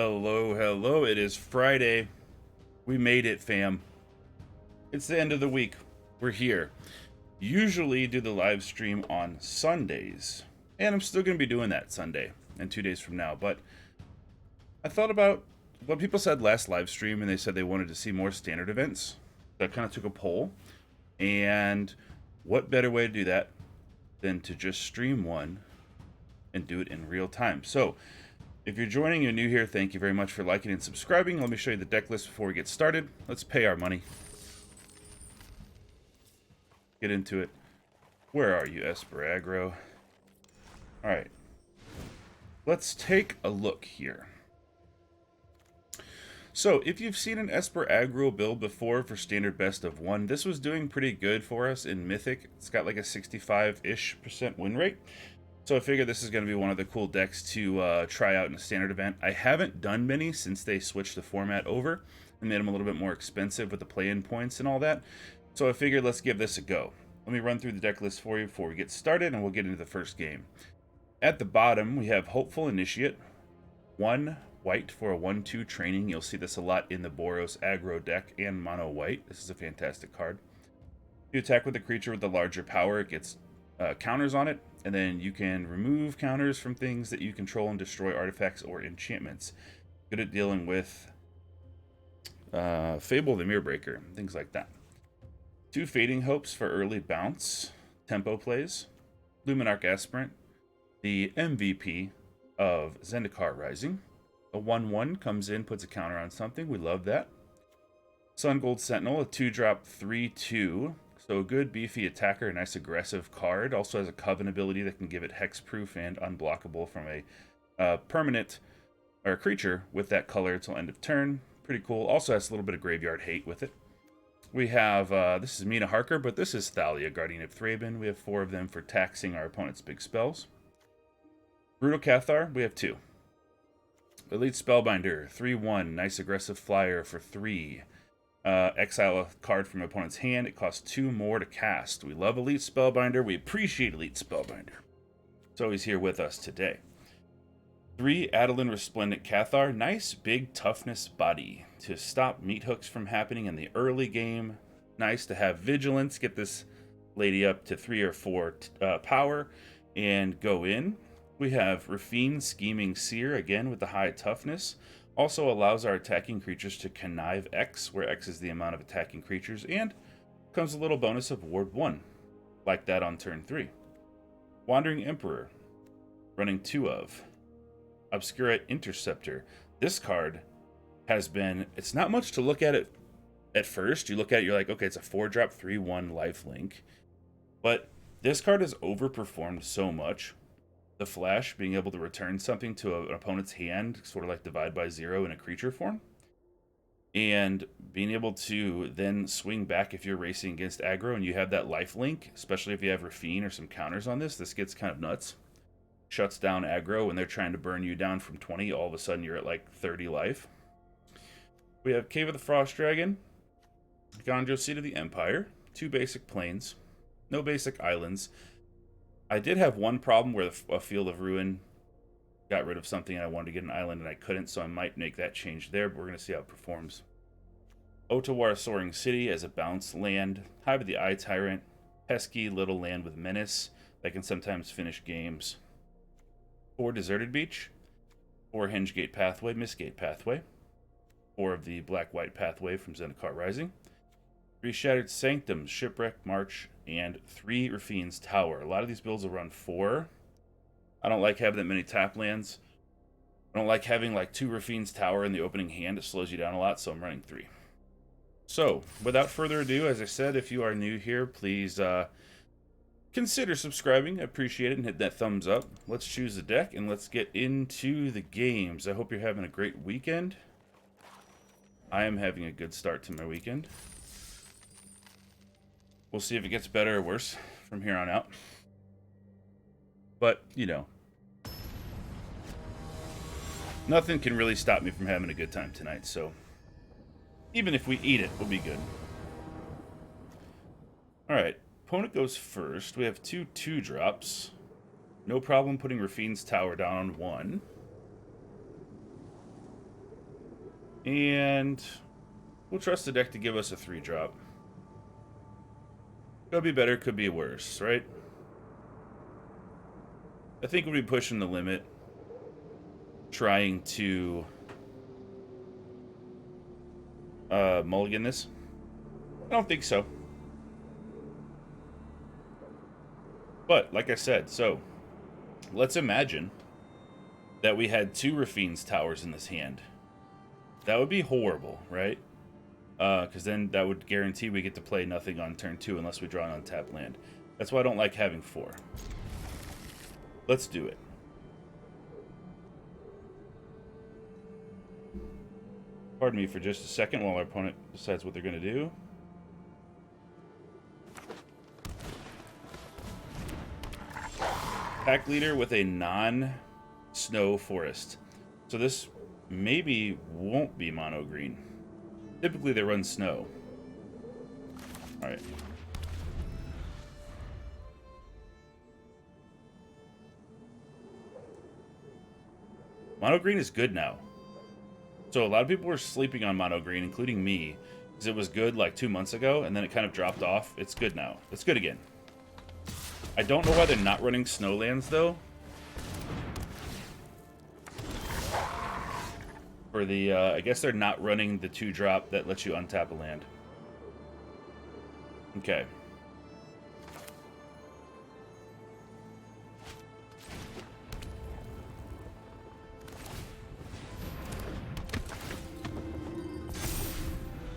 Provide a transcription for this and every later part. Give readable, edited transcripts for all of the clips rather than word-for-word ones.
Hello, hello. It is Friday. We made it, fam. It's the end of the week. We're here. Usually do the live stream on Sundays. And I'm still going to be doing that Sunday and 2 days from now. But I thought about what people said last live stream, and they said they wanted to see more standard events. So I kind of took a poll. And what better way to do that than to just stream one and do it in real time? So if you're joining, you're new here, thank you very much for liking and subscribing. Let me show you the deck list before we get started. Let's pay our money. Get into it. Where are you, Esper Aggro? Alright. Let's take a look here. So, if you've seen an Esper Aggro build before for standard best of 1, this was doing pretty good for us in Mythic. It's got like a 65-ish% win rate. So I figured this is going to be one of the cool decks to try out in a standard event. I haven't done many since they switched the format over and made them a little bit more expensive with the play-in points and all that. So I figured let's give this a go. Let me run through the deck list for you before we get started, and we'll get into the first game. At the bottom, we have Hopeful Initiate. 1 white for a 1-2 training. You'll see this a lot in the Boros aggro deck and mono white. This is a fantastic card. You attack with a creature with the larger power. It gets counters on it, and then you can remove counters from things that you control and destroy artifacts or enchantments. Good at dealing with Fable the Mirrorbreaker, things like that. 2 Fading Hopes for early bounce, tempo plays. Luminarch Aspirant, the MVP of Zendikar Rising. A 1/1 comes in, puts a counter on something. We love that. Sun Gold Sentinel, a 2-drop 3/2. So a good beefy attacker, a nice aggressive card. Also has a Coven ability that can give it hexproof and unblockable from a permanent or a creature with that color until end of turn. Pretty cool. Also has a little bit of graveyard hate with it. We have, this is Mina Harker, but this is Thalia, Guardian of Thraben. We have 4 of them for taxing our opponent's big spells. Brutal Cathar, we have 2. Elite Spellbinder, 3/1, nice aggressive flyer for 3. Exile a card from opponent's hand. It costs 2 more to cast. We love Elite Spellbinder. We appreciate Elite Spellbinder. So he's here with us today. 3 Adeline Resplendent Cathar. Nice big toughness body to stop meat hooks from happening in the early game. Nice to have vigilance. Get this lady up to 3 or 4 power and go in. We have Raffine Scheming Seer, again with the high toughness. Also allows our attacking creatures to connive X, where X is the amount of attacking creatures, and comes a little bonus of Ward 1, like that on turn 3. Wandering Emperor, running 2 of. Obscura Interceptor. This card has been, it's not much to look at it at first. You look at it, you're like, okay, it's a 4-drop 3/1 lifelink. But this card has overperformed so much. The flash, being able to return something to an opponent's hand, sort of like divide by 0 in a creature form. And being able to then swing back if you're racing against aggro and you have that life link, especially if you have Raffine or some counters on this gets kind of nuts. Shuts down aggro when they're trying to burn you down from 20, all of a sudden you're at like 30 life. We have Cave of the Frost Dragon, Gonjo Seat of the Empire, 2 basic planes, no basic islands. I did have one problem where a Field of Ruin got rid of something and I wanted to get an island and I couldn't, so I might make that change there, but we're going to see how it performs. Otawara Soaring City as a bounce land, Hive of the Eye Tyrant, pesky little land with menace that can sometimes finish games. 4 Deserted Beach, 4 Hingegate Pathway, Mistgate Pathway, 4 of the Black-White Pathway from Zendikar Rising, 3 Shattered Sanctum, Shipwreck March, and 3 Raffine's Tower. A lot of these builds will run 4. I don't like having that many tap lands. I don't like having like 2 Raffine's Tower in the opening hand. It slows you down a lot, so I'm running 3. So, without further ado, as I said, if you are new here, please consider subscribing. I appreciate it, and hit that thumbs up. Let's choose the deck, and let's get into the games. I hope you're having a great weekend. I am having a good start to my weekend. We'll see if it gets better or worse from here on out. But, you know, nothing can really stop me from having a good time tonight, so even if we eat it, we'll be good. Alright, opponent goes first. We have 2 2-drops. No problem putting Raffine's Tower down on 1. And we'll trust the deck to give us a 3-drop. Could be better, could be worse, right? I think we'll be pushing the limit, trying to mulligan this. I don't think so. But, like I said, so let's imagine that we had 2 Raffine's Towers in this hand. That would be horrible, right? Because then that would guarantee we get to play nothing on turn 2 unless we draw an untapped land. That's why I don't like having 4. Let's do it. Pardon me for just a second while our opponent decides what they're going to do. Pack leader with a non-snow forest. So this maybe won't be mono green. Typically they run snow. Alright. Mono green is good now. So a lot of people were sleeping on mono green, including me, because it was good like 2 months ago, and then it kind of dropped off. It's good now. It's good again. I don't know why they're not running snowlands, though. For the, I guess they're not running the 2-drop that lets you untap a land. Okay.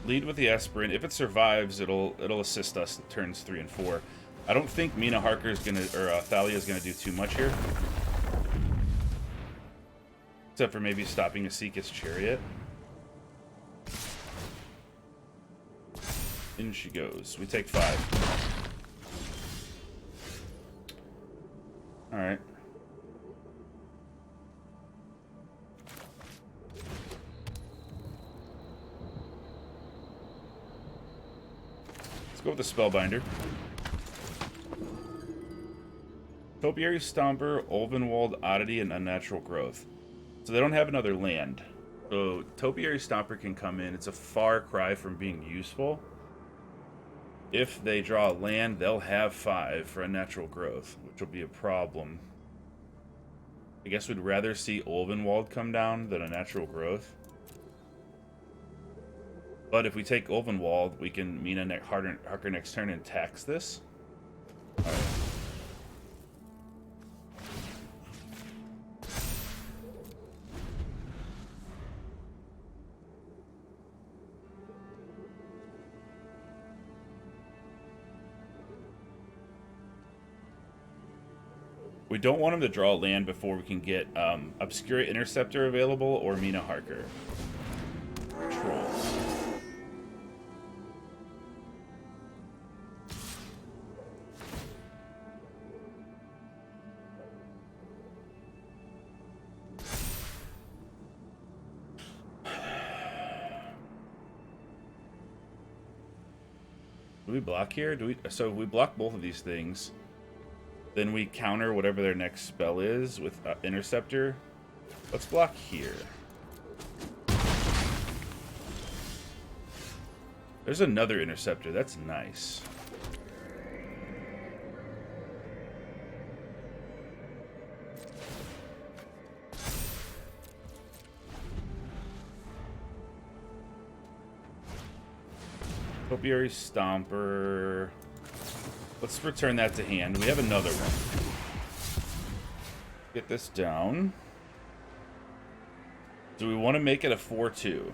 Lead with the Esper. If it survives, it'll assist us in turns 3 and 4. I don't think Mina Harker is gonna, or Thalia is gonna do too much here. Except for maybe stopping a Seek's Chariot. In she goes. We take 5. Alright. Let's go with the Spellbinder. Topiary Stomper, Ulvenwald, Oddity, and Unnatural Growth. So they don't have another land. So Topiary Stomper can come in. It's a far cry from being useful. If they draw a land, they'll have 5 for Unnatural Growth, which will be a problem. I guess we'd rather see Ulvenwald come down than Unnatural Growth. But if we take Ulvenwald, we can Mina Harker next turn and tax this. Alright. We don't want him to draw land before we can get Obscura Interceptor available or Mina Harker. Trolls. Do we block here? So we block both of these things. Then we counter whatever their next spell is with Interceptor. Let's block here. There's another Interceptor. That's nice. Topiary Stomper. Let's return that to hand. We have another one. Get this down. Do we want to make it a 4-2?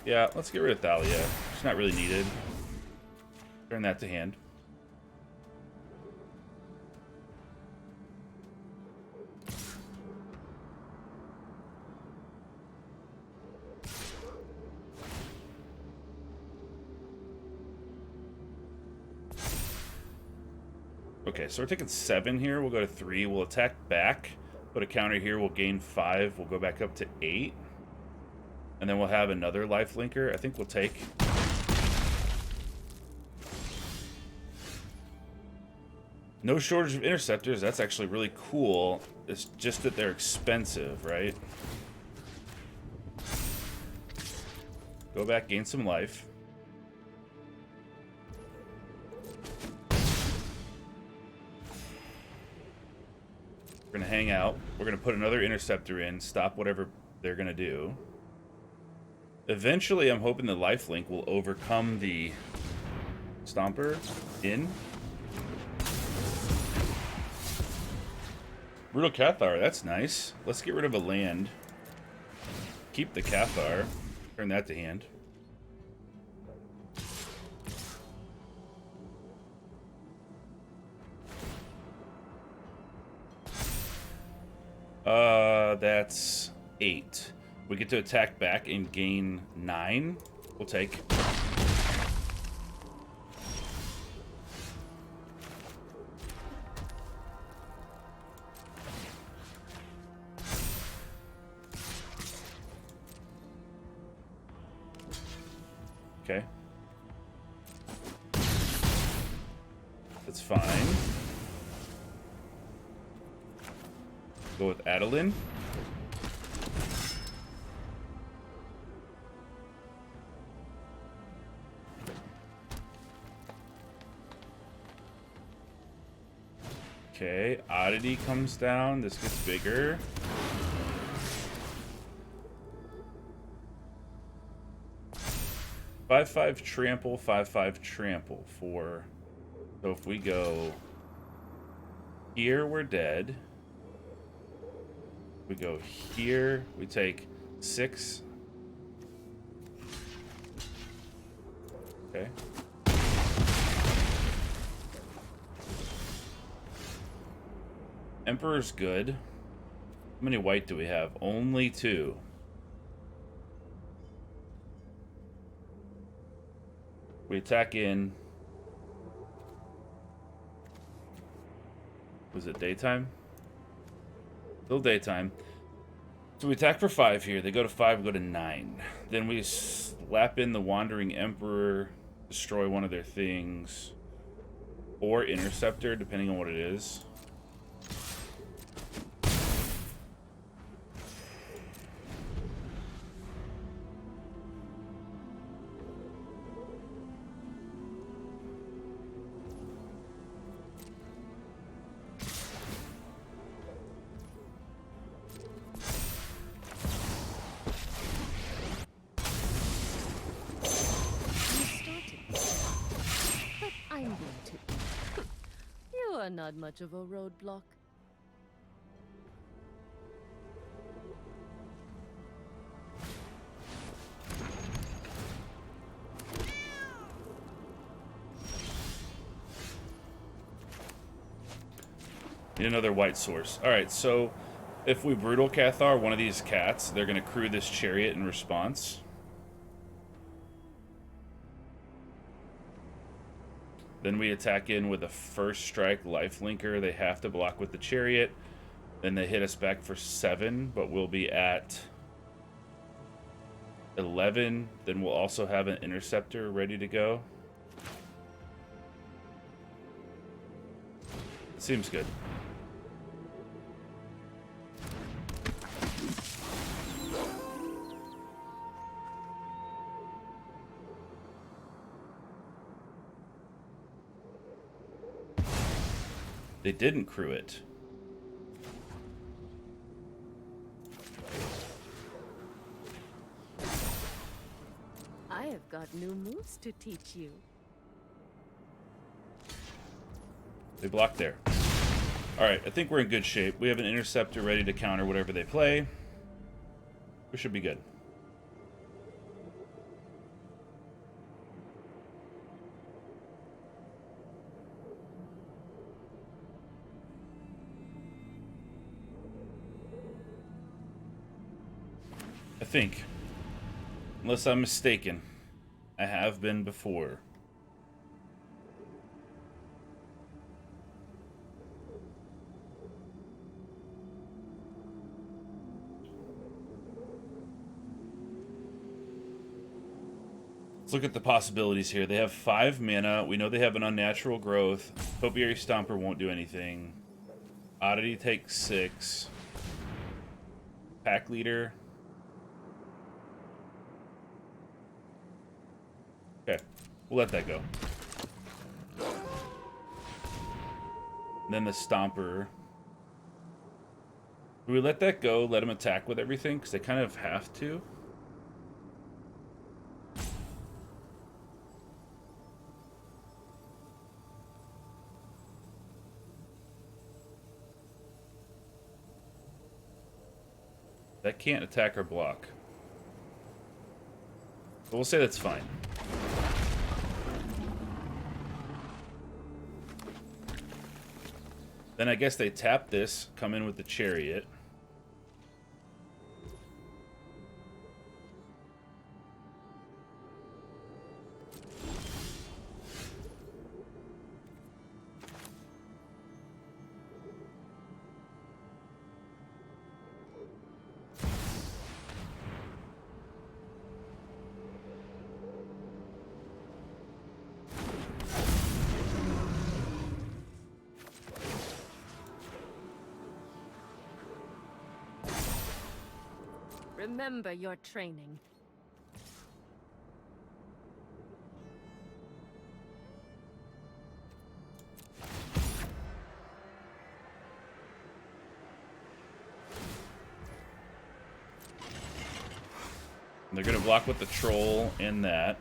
Yeah, let's get rid of Thalia. It's not really needed. Turn that to hand. Okay, so we're taking 7 here. We'll go to 3. We'll attack back. Put a counter here. We'll gain 5. We'll go back up to 8. And then we'll have another life linker. I think we'll take. No shortage of interceptors. That's actually really cool. It's just that they're expensive, right? Go back, gain some life. We're going to hang out. We're going to put another Interceptor in, stop whatever they're going to do. Eventually, I'm hoping the lifelink will overcome the Stomper in. Brutal Cathar, that's nice. Let's get rid of a land. Keep the Cathar. Turn that to hand. That's 8. We get to attack back and gain 9. We'll take. Okay. That's fine. Go with Adeline. Okay, Oddity comes down. This gets bigger. Five trample, 5/5 trample for. So if we go here, we're dead. We go here, we take 6. Okay. Emperor's good. How many white do we have? Only 2. We attack in. Was it daytime? Still daytime. So we attack for 5 here. They go to 5, we go to 9. Then we slap in the Wandering Emperor, destroy one of their things, or Interceptor, depending on what it is. Not much of a roadblock. Need another white source. Alright, so if we Brutal Cathar one of these cats, they're going to crew this chariot in response. Then we attack in with a first strike lifelinker. They have to block with the chariot. Then they hit us back for 7, but we'll be at 11. Then we'll also have an Interceptor ready to go. Seems good. They didn't crew it. I have got new moves to teach you. They blocked there. Alright, I think we're in good shape. We have an Interceptor ready to counter whatever they play. We should be good. I think. Unless I'm mistaken. I have been before. Let's look at the possibilities here. They have 5 mana. We know they have an unnatural growth. Topiary Stomper won't do anything. Oddity takes 6. Pack Leader. We'll let that go. Then the Stomper. Do we let that go? Let him attack with everything? Because they kind of have to. That can't attack or block. But we'll say that's fine. Then I guess they tap this, come in with the Chariot. Remember your training. They're going to block with the Troll and that.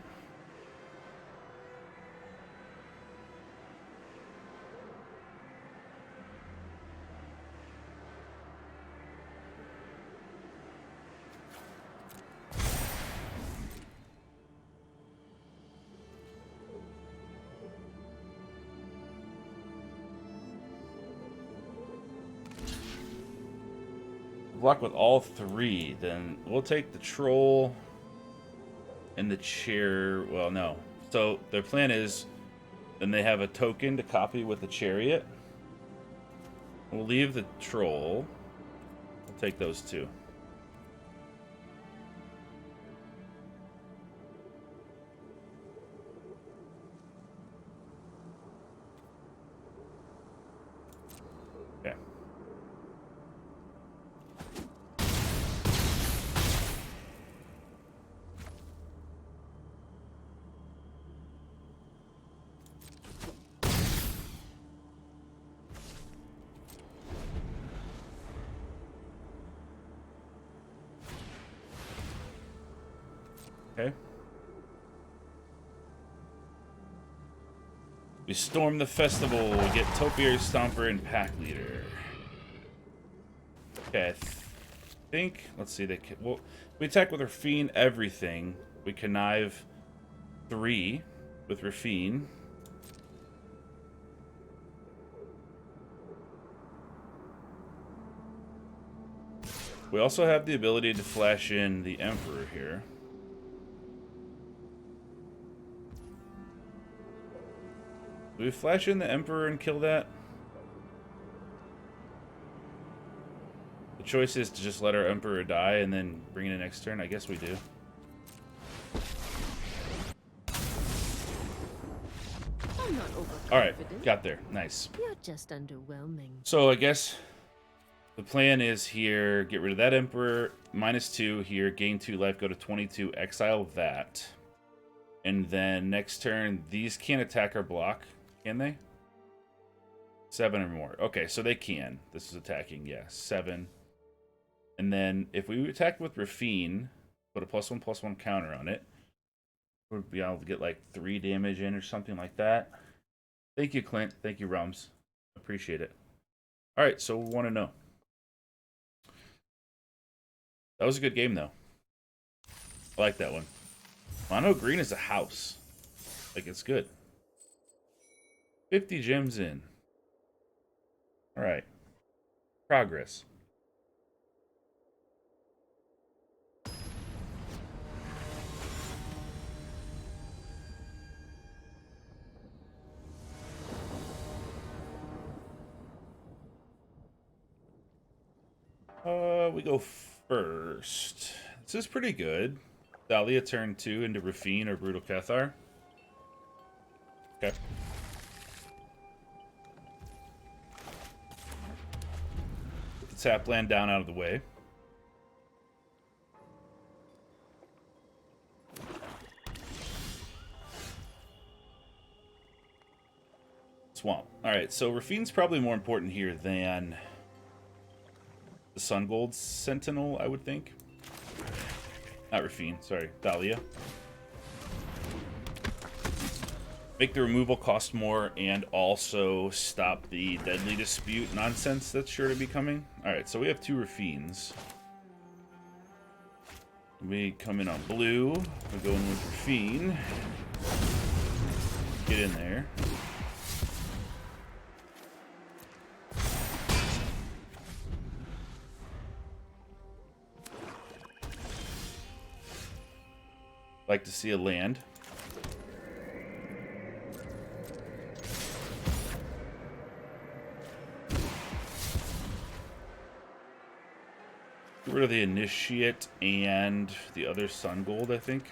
Block with all three, then we'll take the Troll and the Chair. Well, no. So their plan is, then they have a token to copy with the Chariot. We'll leave the Troll. We'll take those two. Okay. Okay. We storm the festival. We get Topiary Stomper and Pack Leader. Okay, I think. Let's see. Well, we attack with Raffine everything. We connive 3 with Raffine. We also have the ability to flash in the Emperor here. Do we flash in the Emperor and kill that? The choice is to just let our Emperor die and then bring it in next turn. I guess we do. I'm not overconfident. Alright, got there. Nice. You're just underwhelming. So I guess the plan is here, get rid of that Emperor, -2 here, gain 2 life, go to 22, exile that. And then next turn, these can't attack or block. Can they? 7 or more. Okay, so they can. This is attacking, yeah. 7. And then if we attack with Raffine, put a +1/+1 counter on it, we'll be able to get like 3 damage in or something like that. Thank you, Clint. Thank you, Rums. Appreciate it. Alright, so we want to know. That was a good game, though. I like that one. Mono green is a house. Like, it's good. 50 gems in. Alright. Progress. We go first. This is pretty good. Thalia turn 2 into Raffine or Brutal Cathar. Okay. Put the tap land down out of the way. Swamp. Alright, so Raffine's probably more important here than the Sun Gold Sentinel, I would think. Not Raffine, sorry, Thalia. Make the removal cost more and also stop the Deadly Dispute nonsense that's sure to be coming. Alright, so we have 2 Raffines. We come in on blue. We go in with Raffine. Get in there. Like to see a land. Get rid of the Initiate and the other Sun Gold, I think.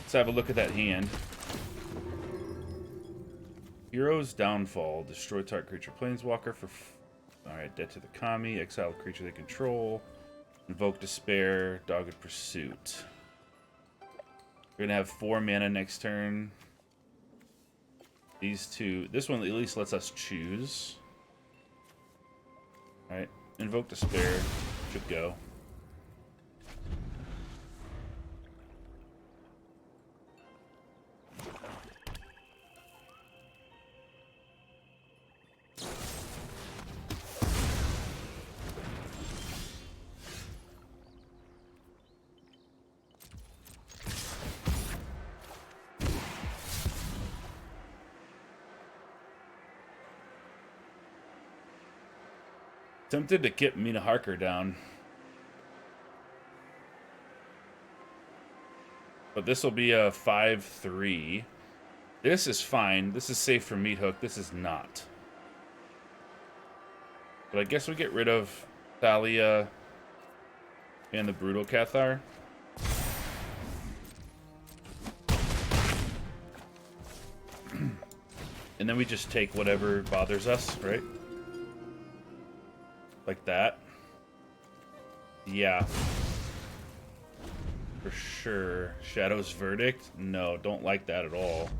Let's have a look at that hand. Hero's Downfall. Destroy target creature planeswalker for... Alright, dead to the Kami. Exile a creature they control. Invoke Despair. Dogged Pursuit. We're going to have 4 mana next turn. These 2... This one at least lets us choose. Alright. Invoke Despair. Should go. Tempted to get Mina Harker down. But this will be a 5/3. This is fine. This is safe for Meat Hook. This is not. But I guess we get rid of Thalia and the Brutal Cathar. And then we just take whatever bothers us, right? Like that. Yeah. For sure. Shadow's Verdict? No, don't like that at all.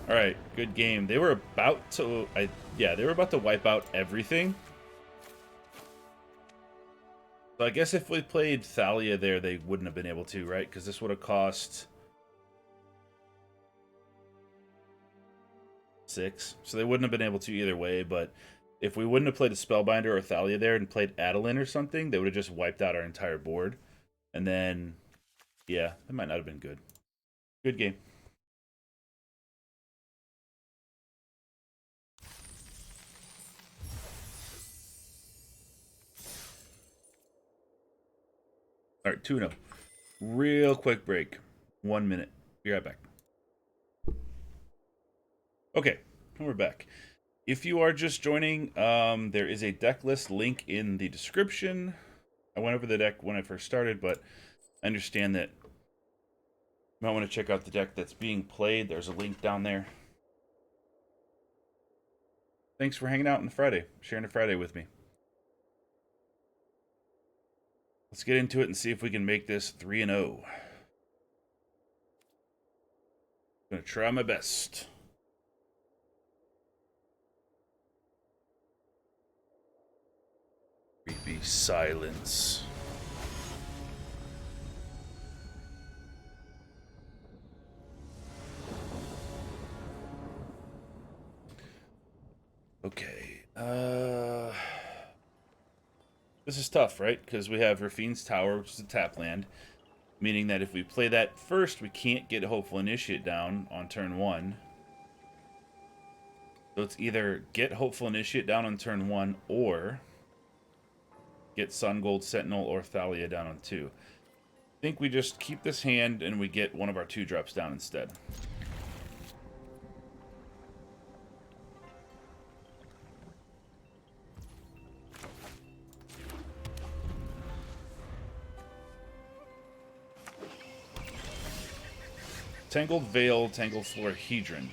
Alright, good game. They were about to... they were about to wipe out everything. So I guess if we played Thalia there, they wouldn't have been able to, right? Because this would have cost... 6. So they wouldn't have been able to either way, but... If we wouldn't have played a Spellbinder or Thalia there and played Adeline or something, they would have just wiped out our entire board. And then, yeah, that might not have been good. Good game. All right, 2-0. Real quick break. 1 minute. Be right back. Okay, and we're back. If you are just joining, there is a deck list link in the description. I went over the deck when I first started, but I understand that you might want to check out the deck that's being played. There's a link down there. Thanks for hanging out on Friday, sharing a Friday with me. Let's get into it and see if we can make this 3-0. I'm going to try my best. Creepy silence. Okay. This is tough, right? Because we have Raffine's Tower, which is a tap land. Meaning that if we play that first, we can't get Hopeful Initiate down on turn 1. So it's either get Hopeful Initiate down on turn 1 or... get Sun Gold Sentinel or Thalia down on 2. I think we just keep this hand and we get one of our 2-drops down instead. Tangled Veil, Tangled Florahedron.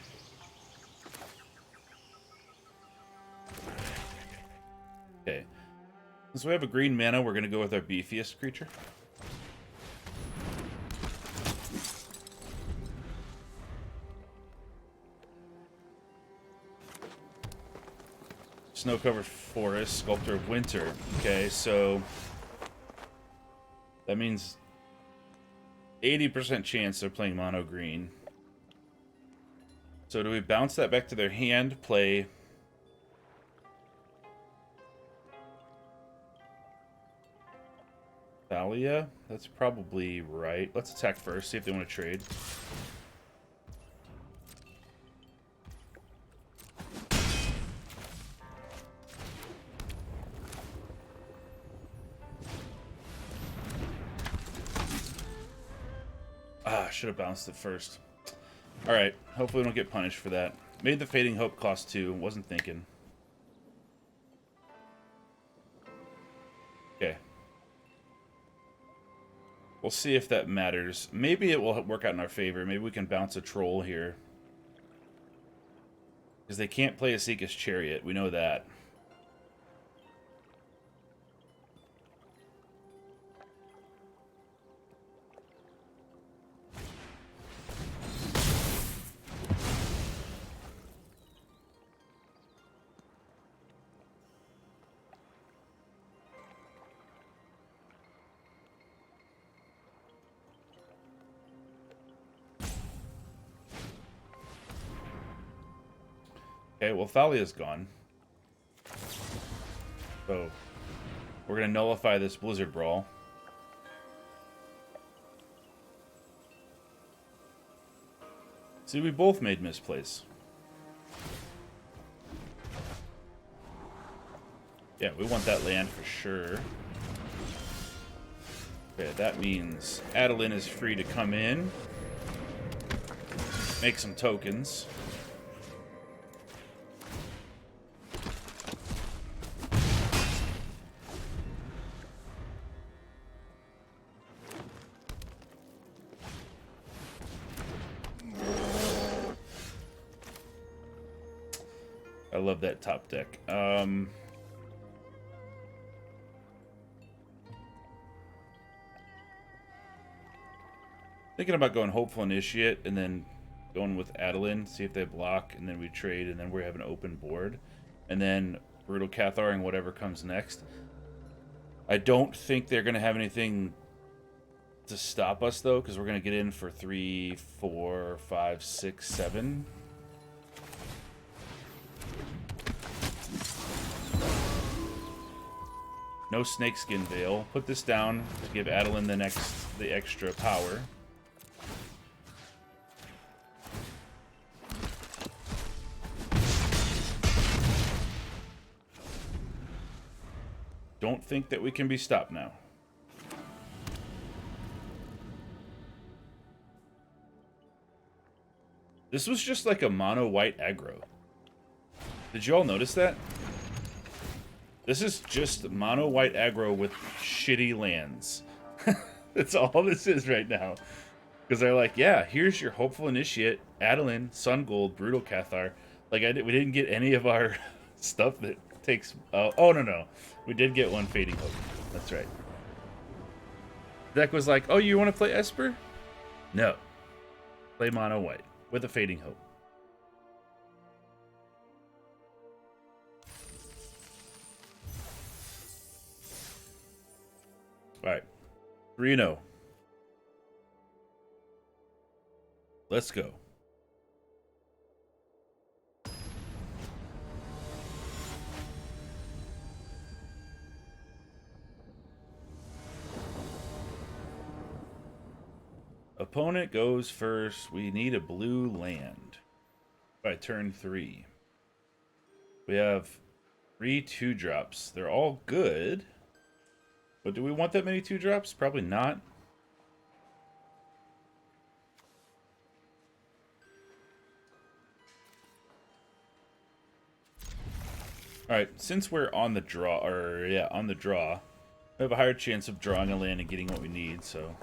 Okay. Since we have a green mana, we're going to go with our beefiest creature. Snow-covered forest, Sculptor of Winter. Okay, so that means 80% chance they're playing mono green. So do we bounce that back to their hand, play Thalia? That's probably right. Let's attack first, see if they want to trade. Ah, should have bounced it first. Alright, hopefully we don't get punished for that. Made the Fading Hope cost 2, wasn't thinking. Okay. We'll see if that matters. Maybe it will work out in our favor. Maybe we can bounce a troll here. Because they can't play a Seeker's Chariot. We know that. Okay, well, Thalia's gone. So, we're going to nullify this Blizzard Brawl. See, we both made misplays. Yeah, we want that land for sure. Okay, that means Adeline is free to come in. Make some tokens. I love that top deck. Thinking about going Hopeful Initiate and then going with Adeline, see if they block, and then we trade, and then we have an open board. And then Brutal Cathar and whatever comes next. I don't think they're going to have anything to stop us, though, because we're going to get in for 3, 4, 5, 6, 7. No Snakeskin Veil. Put this down to give Adeline the extra power. Don't think that we can be stopped now. This was just like a mono white aggro. Did you all notice that? This is just mono white aggro with shitty lands. That's all this is right now. Because they're like, yeah, here's your Hopeful Initiate, Adeline, Sun Gold, Brutal Cathar. Like, we didn't get any of our stuff that takes... oh, no. We did get one Fading Hope. That's right. Deck was like, oh, you want to play Esper? No. Play mono white with a Fading Hope. Alright. 3-0. Let's go. Opponent goes first. We need a blue land by turn 3. We have 3 2-drops. They're all good. But do we want that many 2-drops? Probably not. Alright, since we're on the draw, we have a higher chance of drawing a land and getting what we need, so...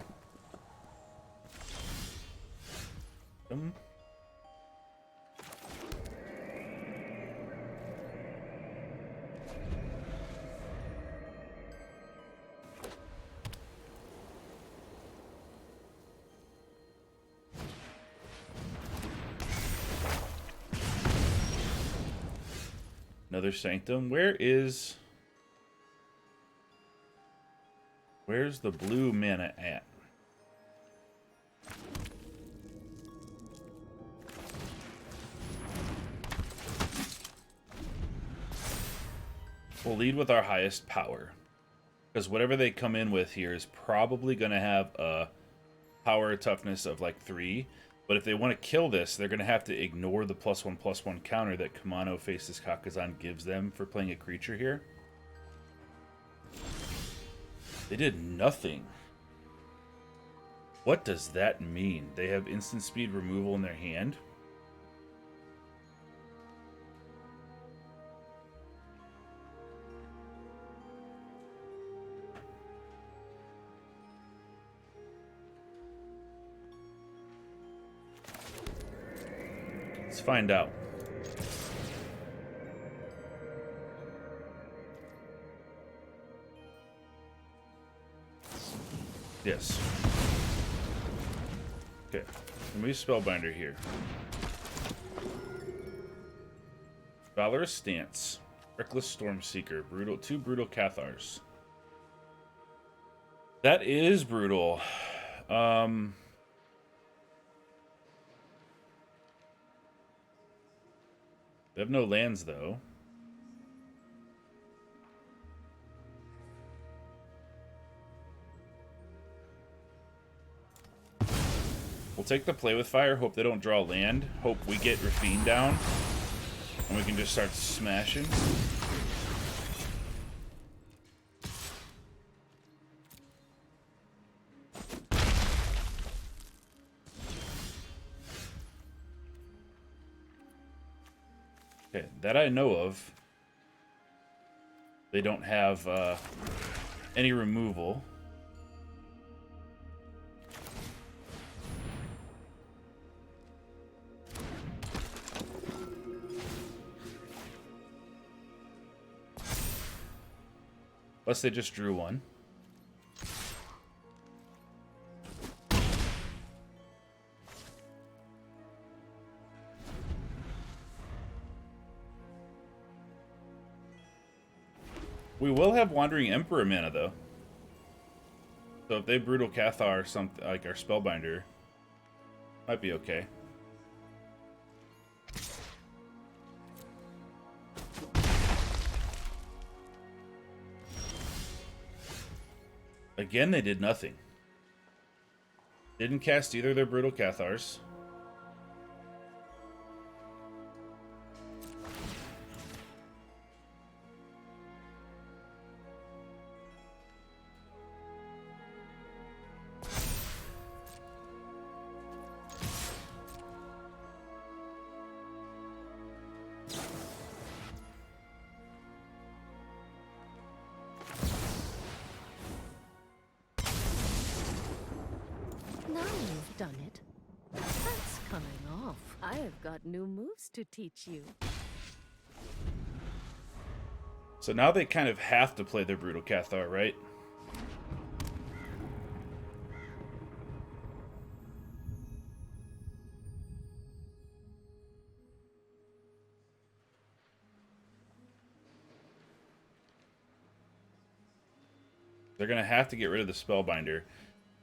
Another Sanctum. Where's the blue mana at? We'll lead with our highest power. Because whatever they come in with here is probably going to have a power toughness of like 3. But if they want to kill this, they're going to have to ignore the +1/+1 counter that Kumano Faceless Kakazan gives them for playing a creature here. They did nothing. What does that mean? They have instant speed removal in their hand? Let's find out. Yes. Okay. Let me Spellbinder here. Valorous Stance. Reckless Stormseeker. Brutal. 2 Brutal Cathars. That is brutal. They have no lands, though. We'll take the Play with Fire. Hope they don't draw land. Hope we get Raffine down. And we can just start smashing. Okay, that I know of. They don't have any removal. Unless they just drew one. We will have Wandering Emperor mana, though. So if they Brutal Cathar something like our Spellbinder, might be okay. Again, they did nothing. Didn't cast either of their Brutal Cathars. Done it. That's coming off. I have got new moves to teach you. So now they kind of have to play their Brutal Cathar, right? They're going to have to get rid of the Spellbinder.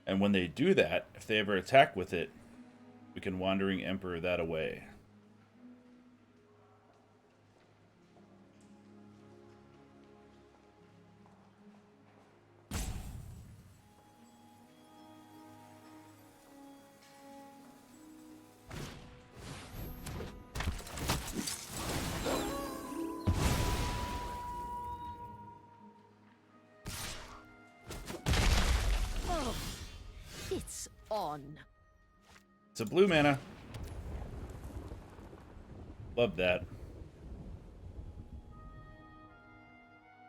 And when they do that, if they ever attack with it, we can Wandering Emperor that away. It's on. It's a blue mana. Love that.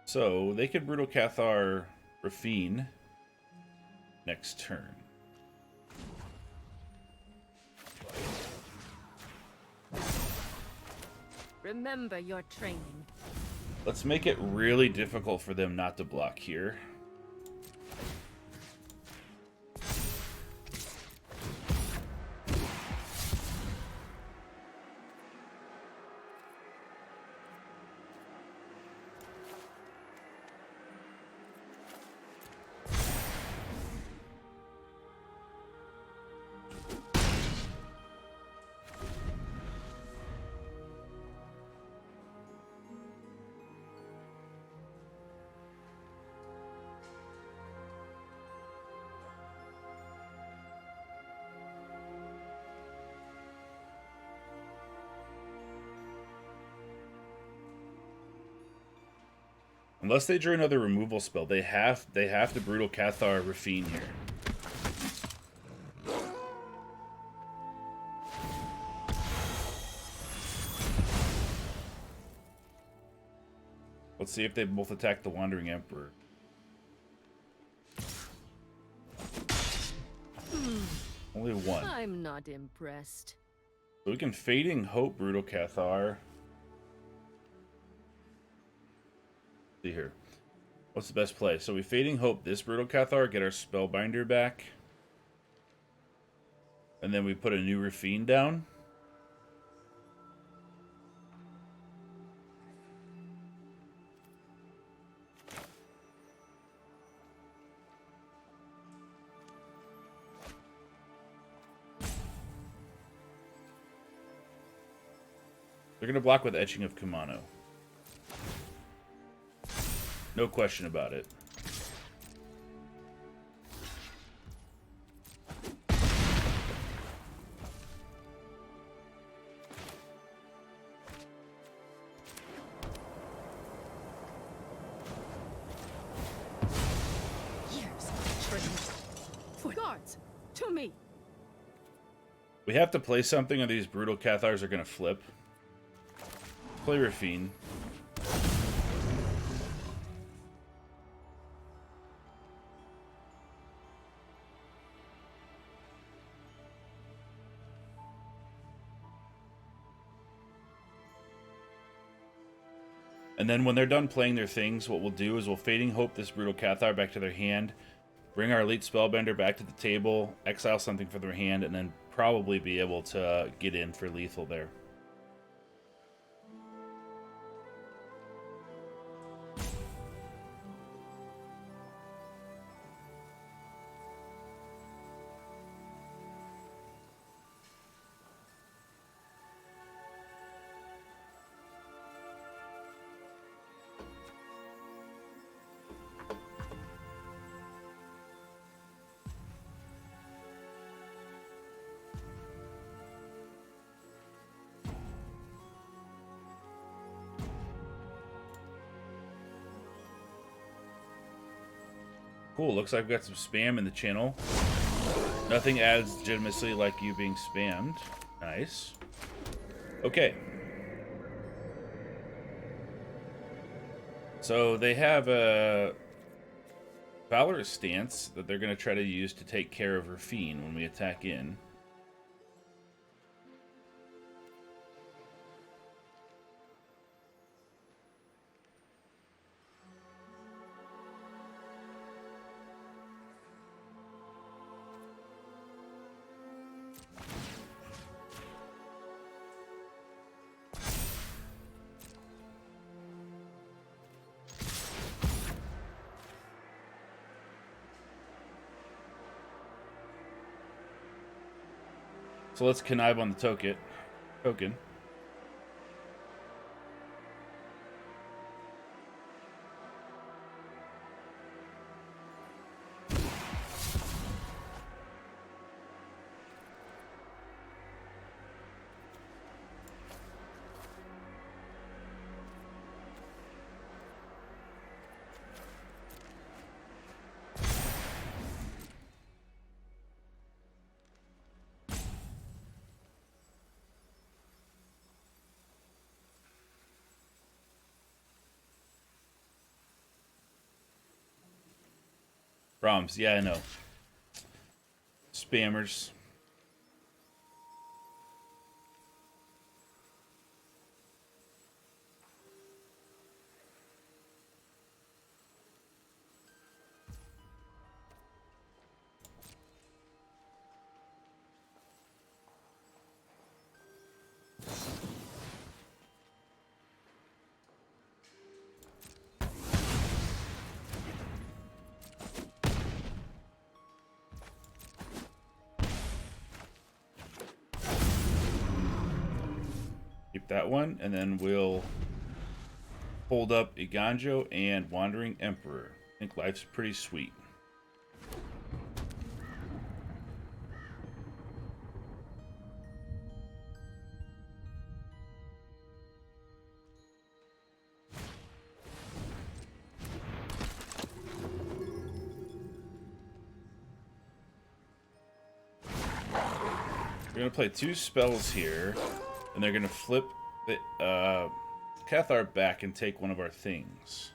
So they could Brutal Cathar Raffine next turn. Remember your training. Let's make it really difficult for them not to block here. Unless they drew another removal spell, they have to Brutal Cathar Raffine here. Let's see if they both attack the Wandering Emperor. Only one. I'm not impressed. So we can Fading Hope Brutal Cathar. See here. What's the best play? So we Fading Hope this Brutal Cathar, get our Spellbinder back. And then we put a new Raffine down. They're going to block with Etching of Kumano. No question about it. For guards, to me. We have to play something or these Brutal Cathars are going to flip. Play Raffine. And then when they're done playing their things, what we'll do is we'll Fading Hope this Brutal Cathar back to their hand, bring our Elite Spellbinder back to the table, exile something from their hand, and then probably be able to get in for lethal there. Cool, looks like we've got some spam in the channel. Nothing adds legitimacy like you being spammed. Nice. Okay. So they have a Valorous stance that they're going to try to use to take care of Raffine when we attack in. So let's connive on the token. Roms, yeah, I know. Spammers. Keep that one, and then we'll hold up Iganjo and Wandering Emperor. I think life's pretty sweet. We're gonna play 2 spells here, and they're gonna flip the Cathar back and take one of our things.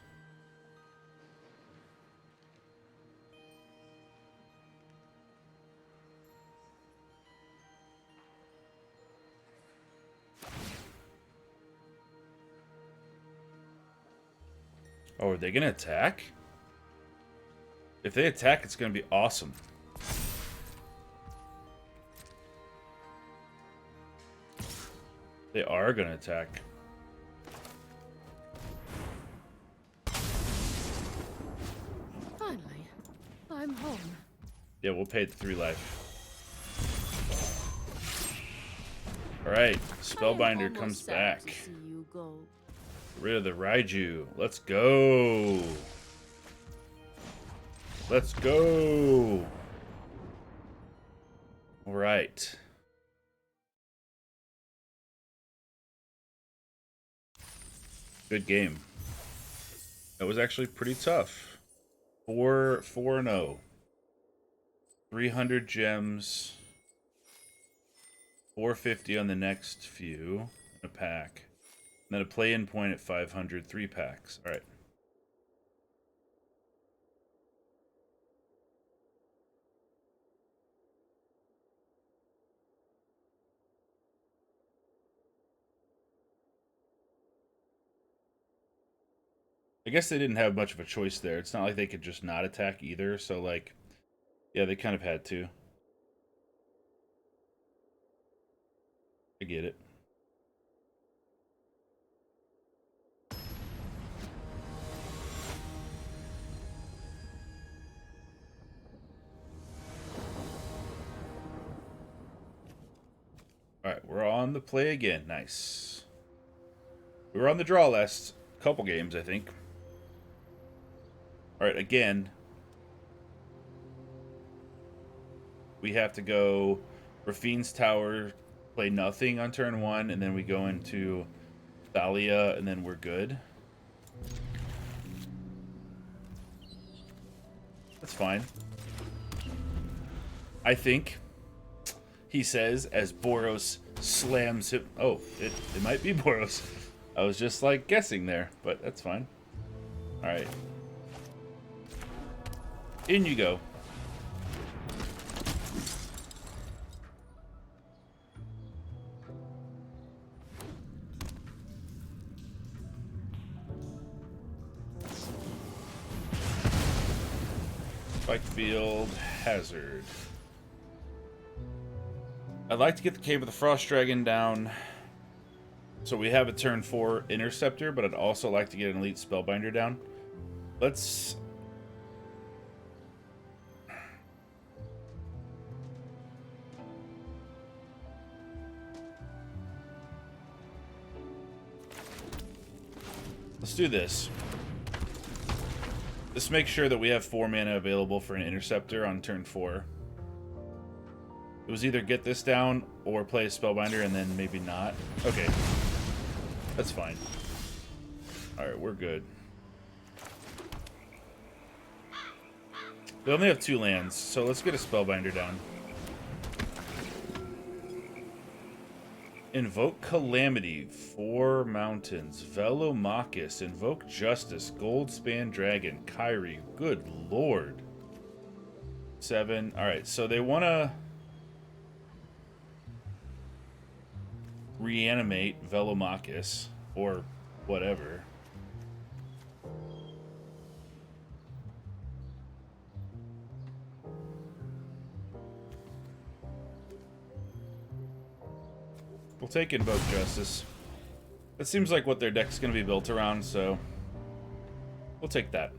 Oh, are they gonna attack? If they attack, it's gonna be awesome. They are gonna attack. Finally, I'm home. Yeah, we'll pay the 3 life. Alright, Spellbinder comes back. To see you go. Get rid of the Raiju. Let's go. Let's go. Alright. Good game. That was actually pretty tough. 4-0. 300 gems. 450 on the next few. A pack. And then a play-in point at 500. 3 packs. Alright. I guess they didn't have much of a choice there. It's not like they could just not attack either. So, like, yeah, they kind of had to. I get it. Alright, we're on the play again. Nice. We were on the draw last couple games, I think. Alright, again. We have to go Raffine's Tower, play nothing on turn 1, and then we go into Thalia, and then we're good. That's fine. I think, he says, as Boros slams him. Oh, it might be Boros. I was just, like, guessing there, but that's fine. Alright. In you go. Spike Field Hazard. I'd like to get the Cave of the Frost Dragon down so we have a turn 4 Interceptor, but I'd also like to get an Elite Spellbinder down. Let's... Let's do this. Let's make sure that we have 4 mana available for an Interceptor on turn 4. It was either get this down or play a Spellbinder and then maybe not. Okay. That's fine. Alright, we're good. We only have 2 lands, so let's get a Spellbinder down. Invoke Calamity, 4 mountains, Velomachus, Invoke Justice, Goldspan Dragon, Kyrie, good lord. 7, alright, so they want to reanimate Velomachus, or whatever. We'll take Invoke Justice. That seems like what their deck's going to be built around, so we'll take that.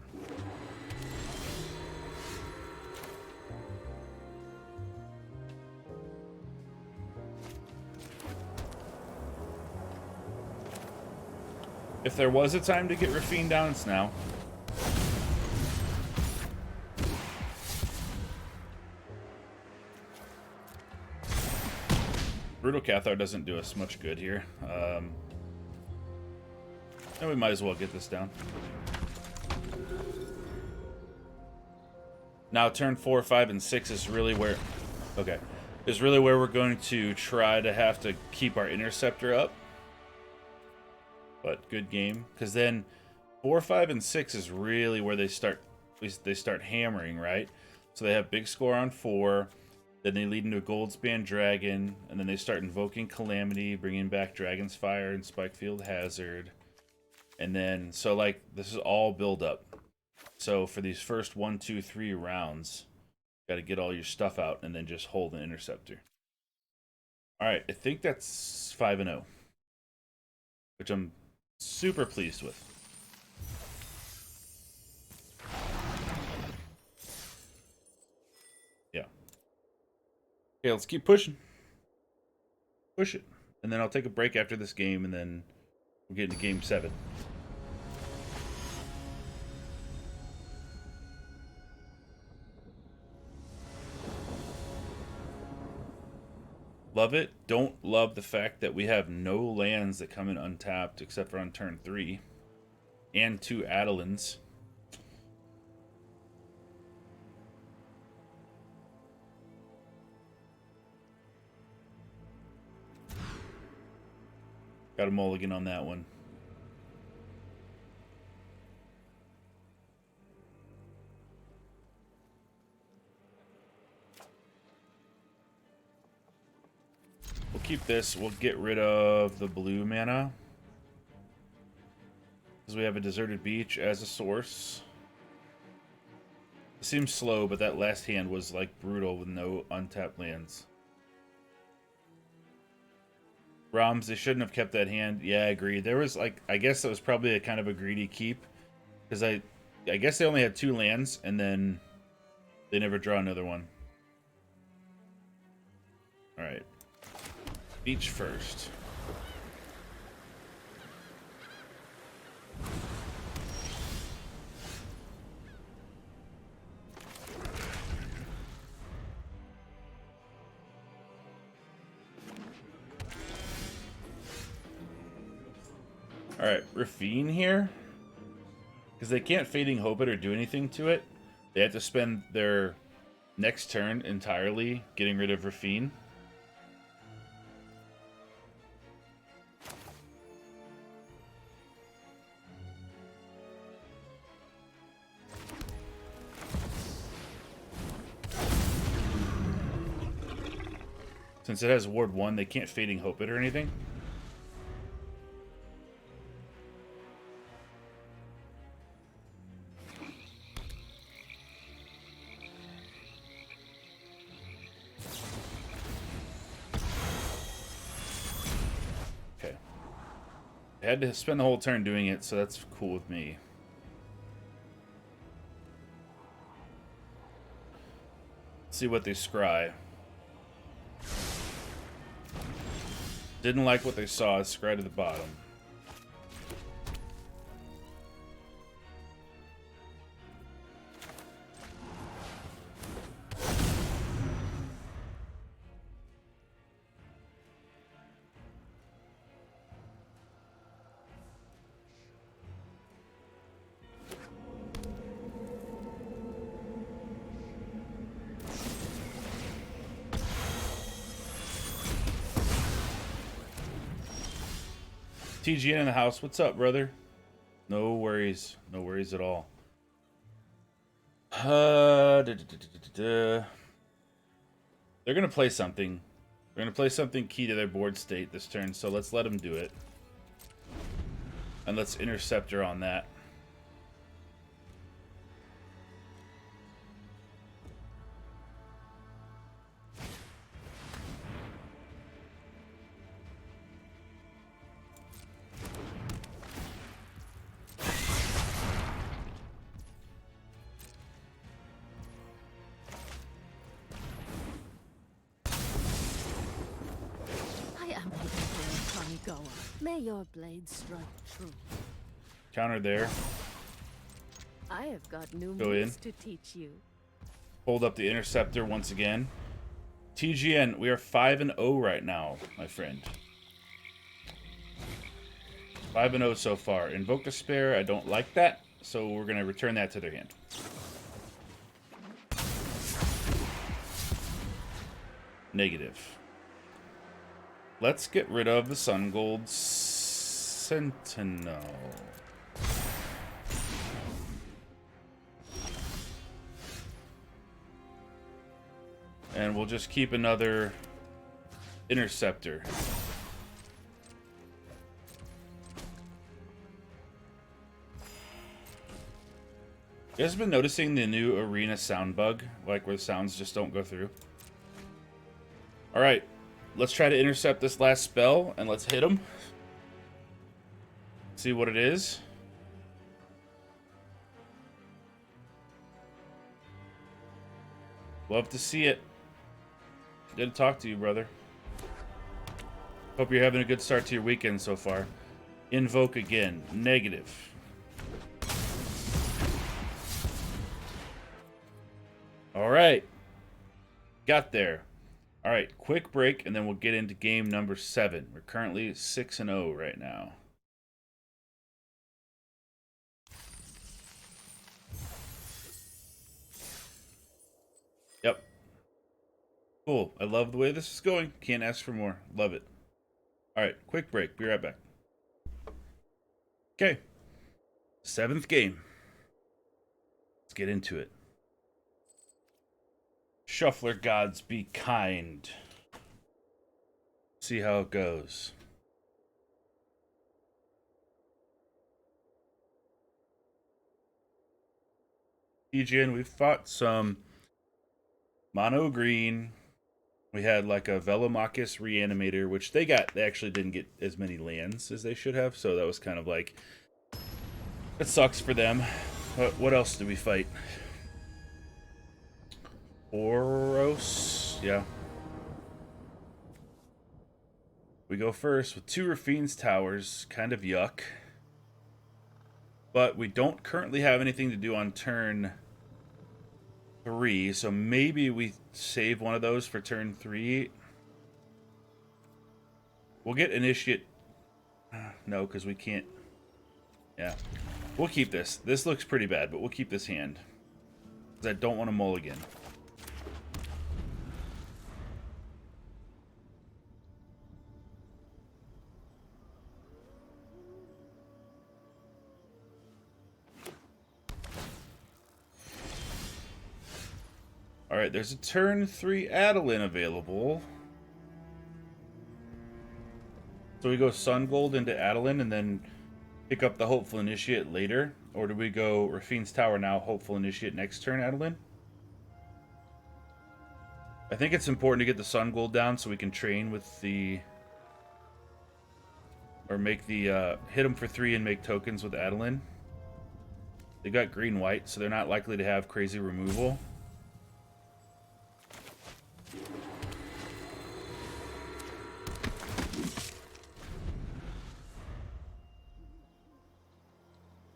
If there was a time to get Raffine down, it's now. Brutal Cathar doesn't do us much good here. And we might as well get this down. Now turn 4, 5, and 6 is really where... Okay. is really where we're going to try to have to keep our Interceptor up. But good game, because then 4, 5, and 6 is really where they start hammering, right? So they have big score on 4, then they lead into a Goldspan Dragon, and then they start invoking Calamity, bringing back Dragon's Fire and Spikefield Hazard. And then, so like, this is all build up. So for these first 1, 2, 3 rounds, got to get all your stuff out and then just hold an Interceptor. All right, I think that's 5-0, which I'm super pleased with. Yeah. Okay, let's keep pushing. Push it. And then I'll take a break after this game, and then we'll get into game 7. Love it. Don't love the fact that we have no lands that come in untapped except for on turn 3. And 2 Adelins. Got a mulligan on that one. We'll keep this. We'll get rid of the blue mana, because we have a deserted beach as a source. It seems slow, but that last hand was like brutal with no untapped lands. Roms, they shouldn't have kept that hand. Yeah, I agree. There was like, I guess that was probably a kind of a greedy keep, because I guess they only had 2 lands and then they never draw another one. All right. Beach first. All right, Raffine here, because they can't Fading Hope it or do anything to it. They have to spend their next turn entirely getting rid of Raffine. Since it has Ward 1, they can't Fading Hope it or anything. Okay. I had to spend the whole turn doing it, so that's cool with me. Let's see what they scry. Didn't like what they saw. Scry to the bottom. TGN in the house. What's up, brother? No worries. No worries at all. They're going to play something. They're going to play something key to their board state this turn, so let's let them do it. And let's Interceptor on that. May your blade strike true. Counter there. I have got new Go moves in. to teach you. Hold up the Interceptor once again. TGN, we are 5-0 right now, my friend. 5-0 so far. Invoke Despair, I don't like that, so we're going to return that to their hand. Negative. Let's get rid of the Sun Gold Sentinel. And we'll just keep another Interceptor. You guys been noticing the new arena sound bug? Like where the sounds just don't go through? Alright, let's try to intercept this last spell and let's hit him. See what it is. Love to see it. Good to talk to you, brother. Hope you're having a good start to your weekend so far. Invoke again. Negative. Alright. Got there. Alright, quick break, and then we'll get into game number 7. We're currently 6-0 right now. Yep. Cool. I love the way this is going. Can't ask for more. Love it. Alright, quick break. Be right back. Okay. 7th game. Let's get into it. Shuffler gods, be kind. See how it goes. EGN, we've fought some mono green. We had like a Velomachus Reanimator, which they actually didn't get as many lands as they should have, so that was kind of like, it sucks for them. But what else did we fight? Oros, yeah. We go first with 2 Raffine's Towers, kind of yuck. But we don't currently have anything to do on turn 3, so maybe we save one of those for turn 3. We'll get Initiate. No, because we can't. Yeah. We'll keep this. This looks pretty bad, but we'll keep this hand. Because I don't want to mulligan. Alright, there's a turn 3 Adeline available. So we go Sun Gold into Adeline and then pick up the Hopeful Initiate later? Or do we go Raffine's Tower now, Hopeful Initiate next turn Adeline? I think it's important to get the Sun Gold down so we can train with the... Or make the... hit them for 3 and make tokens with Adeline. They got green-white, so they're not likely to have crazy removal.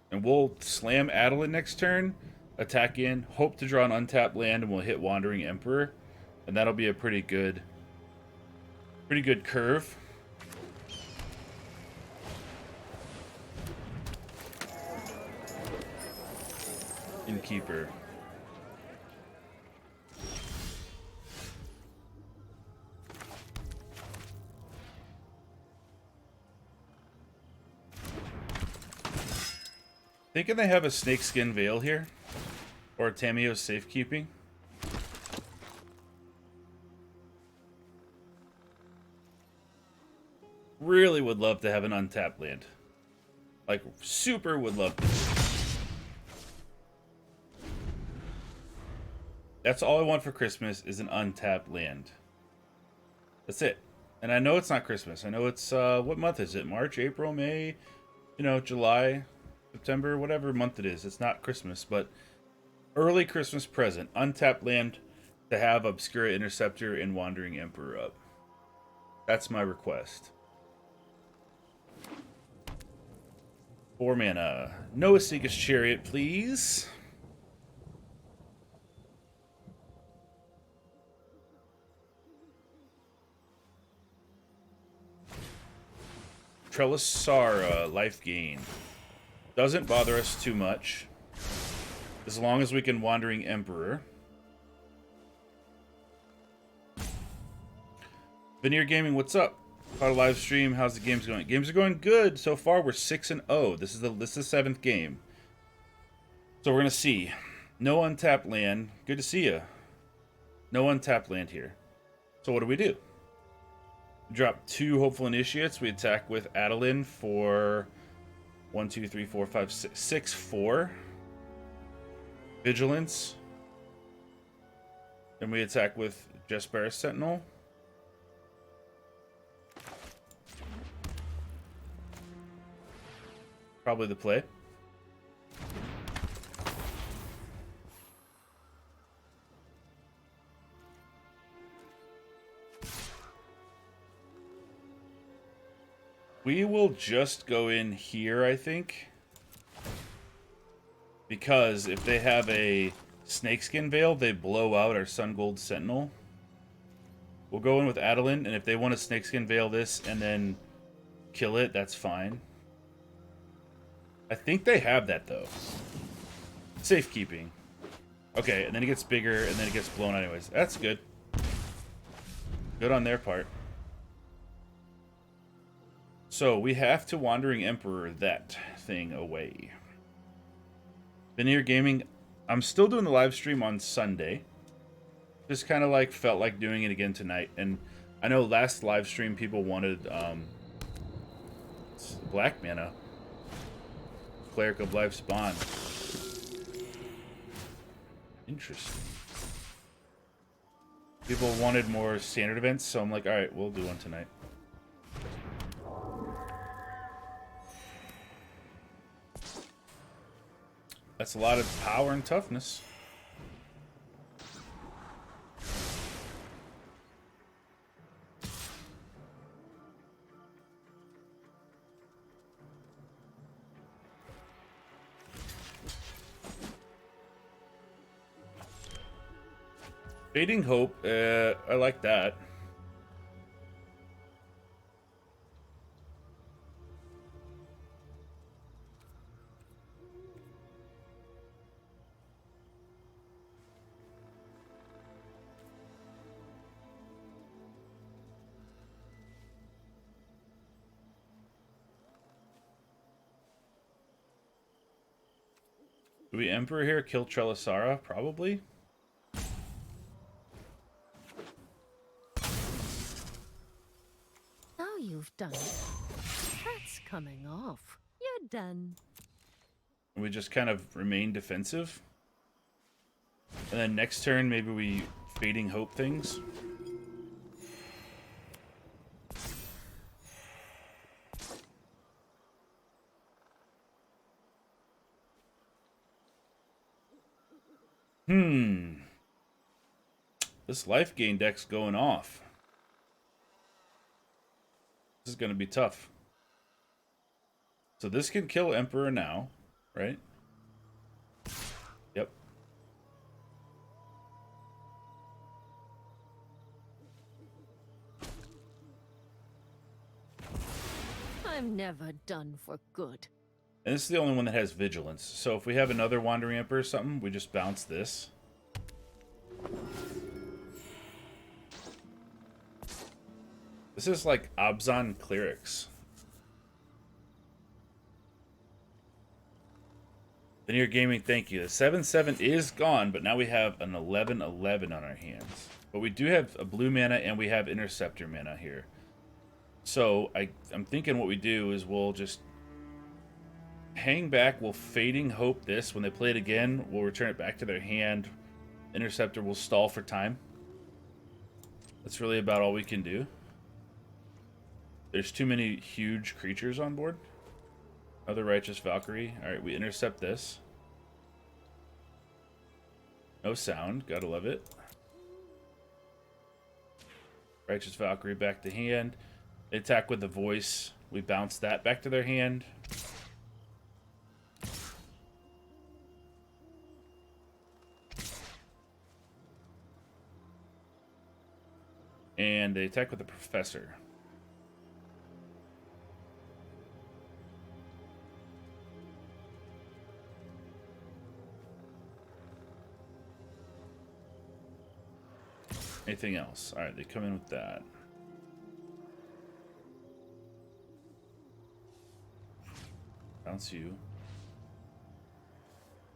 And we'll slam Adeline next turn, attack in, hope to draw an untapped land, and we'll hit Wandering Emperor. And that'll be a pretty good curve. Innkeeper. Thinking they have a Snakeskin Veil here? Or a Tamiyo's Safekeeping? Really would love to have an untapped land. Like, super would love to. That's all I want for Christmas is an untapped land. That's it. And I know it's not Christmas. I know it's, what month is it? March, April, May, you know, July, September, whatever month it is. It's not Christmas, but early Christmas present. Untapped land to have Obscura Interceptor and Wandering Emperor up. That's my request. 4 mana. Noah Seeker's Chariot, please. Trelisara, life gain. Doesn't bother us too much. As long as we can Wandering Emperor. Veneer Gaming, what's up? Caught a live stream. How's the games going? Games are going good so far. We're 6-0. This is the 7th game. So we're gonna see. No untapped land. Good to see you. No untapped land here. So what do? We drop 2 hopeful initiates. We attack with Adeline for 1, 2, 3, 4, 5, 6, 4. Vigilance. Then we attack with Esper Sentinel. Probably the play. We will just go in here, I think. Because if they have a Snakeskin Veil, they blow out our Sun Gold Sentinel. We'll go in with Adeline, and if they want to Snakeskin Veil this and then kill it, that's fine. I think they have that, though. Safekeeping. Okay, and then it gets bigger, and then it gets blown anyways. That's good. Good on their part. So, we have to Wandering Emperor that thing away. Veneer Gaming, I'm still doing the live stream on Sunday. Just kind of like felt like doing it again tonight. And I know last live stream people wanted black mana. Cleric of Life Spawn. Interesting. People wanted more standard events, so I'm like, alright, we'll do one tonight. That's a lot of power and toughness. Fading Hope, I like that. Do we Emperor here? Kill Trelisara? Probably. Now you've done it. That's coming off. You're done. We just kind of remain defensive. And then next turn, maybe we Fading Hope things. This life gain deck's going off. This is going to be tough. So this can kill Emperor now, right? Yep. I'm never done for good. And this is the only one that has Vigilance. So if we have another Wandering Emperor or something, we just bounce this. This is like Abzan Clerics. Veneer Gaming, thank you. The 7/7 is gone, but now we have an 11/11 on our hands. But we do have a blue mana and we have Interceptor mana here. So I'm thinking what we do is we'll just hang back. We'll Fading Hope this. When they play it again, we'll return it back to their hand. Interceptor will stall for time. That's really about all we can do. There's too many huge creatures on board. Another Righteous Valkyrie. Alright, we intercept this. No sound. Gotta love it. Righteous Valkyrie back to hand. They attack with the voice. We bounce that back to their hand. And they attack with the Professor. Anything else? Alright, they come in with that. bounce you.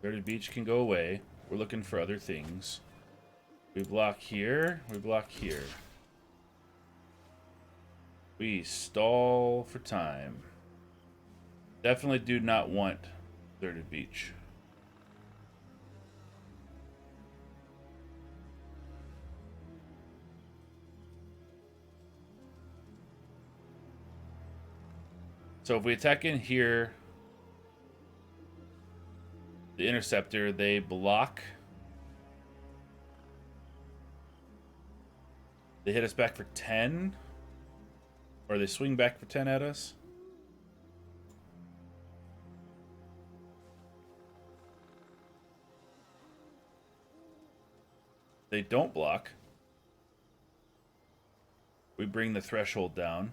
Dirty Beach can go away. We're looking for other things. We block here. We block here. We stall for time. Definitely do not want Dirty Beach. So if we attack in here, the Interceptor, they block. They hit us back for 10. Or they swing back for 10 at us. They don't block. We bring the threshold down.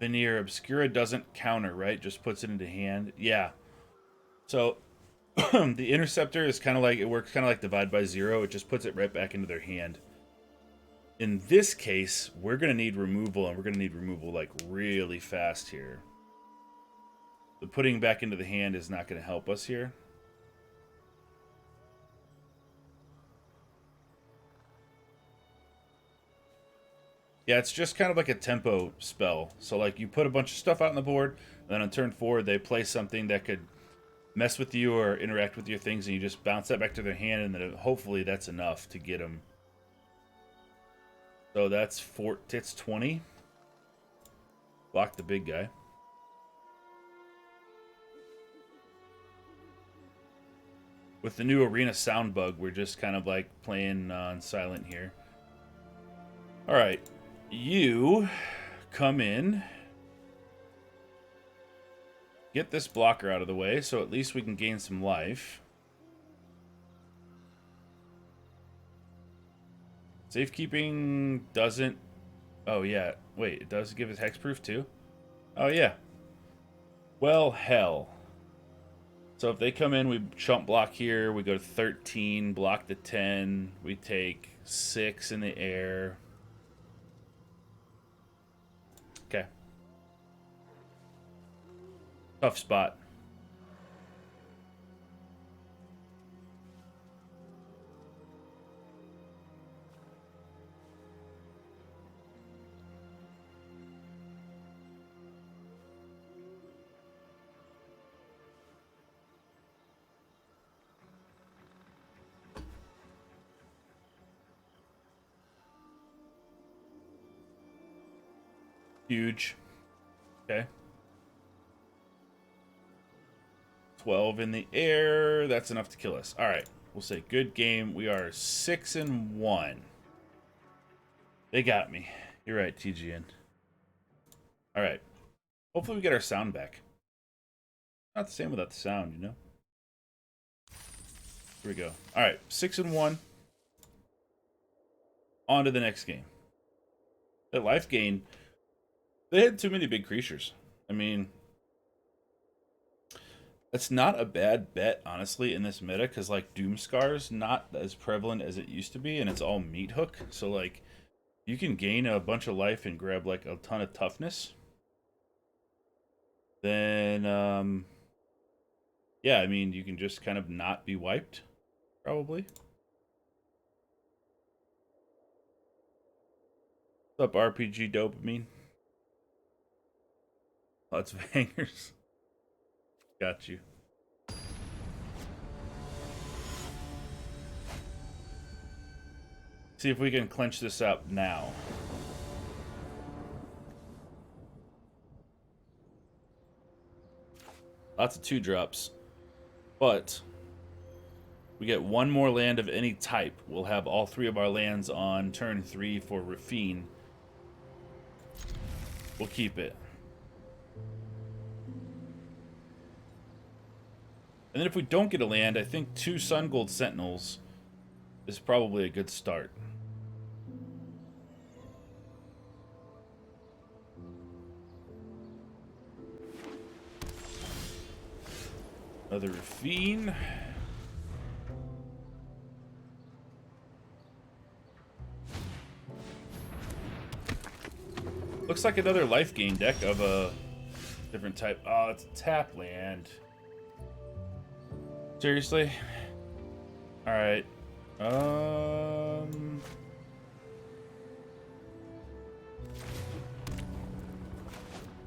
Veneer Obscura doesn't counter, right? Just puts it into hand. Yeah. So the Interceptor is kind of like, it works kind of like Divide by Zero. It just puts it right back into their hand. In this case, we're going to need removal, and we're going to need removal like really fast here. The putting back into the hand is not going to help us here. Yeah, it's just kind of like a tempo spell. So, like, you put a bunch of stuff out on the board, and then on turn 4, they play something that could mess with you or interact with your things, and you just bounce that back to their hand, and then hopefully that's enough to get them. So that's it's 20. Block the big guy. With the new Arena sound bug, we're just kind of like playing on silent here. All right. You come in, get this blocker out of the way, so at least we can gain some life. Safekeeping doesn't... Oh, yeah. Wait, it does give us hexproof, too? Oh, yeah. Well, hell. So if they come in, we chump block here. We go to 13, block the 10. We take 6 in the air. Okay. Tough spot. Huge. Okay. 12 in the air. That's enough to kill us. All right. We'll say good game. We are 6-1. They got me. You're right, TGN. All right. Hopefully we get our sound back. Not the same without the sound, you know? Here we go. All right. 6-1. On to the next game. That life gain... They had too many big creatures. I mean, that's not a bad bet, honestly, in this meta, because, like, Doomscar's not as prevalent as it used to be, and it's all meat hook. So, like, you can gain a bunch of life and grab, like, a ton of toughness. Then, yeah, I mean, you can just kind of not be wiped, probably. What's up, RPG Dopamine? Lots of hangers. Got you. See if we can clench this up now. Lots of 2-drops. But we get one more land of any type. We'll have all 3 of our lands on turn 3 for Raffine. We'll keep it. And then if we don't get a land, I think 2 Sun Gold Sentinels is probably a good start. Another Raffine. looks like another life gain deck of a different type. Oh, it's a tap land. Seriously? Alright.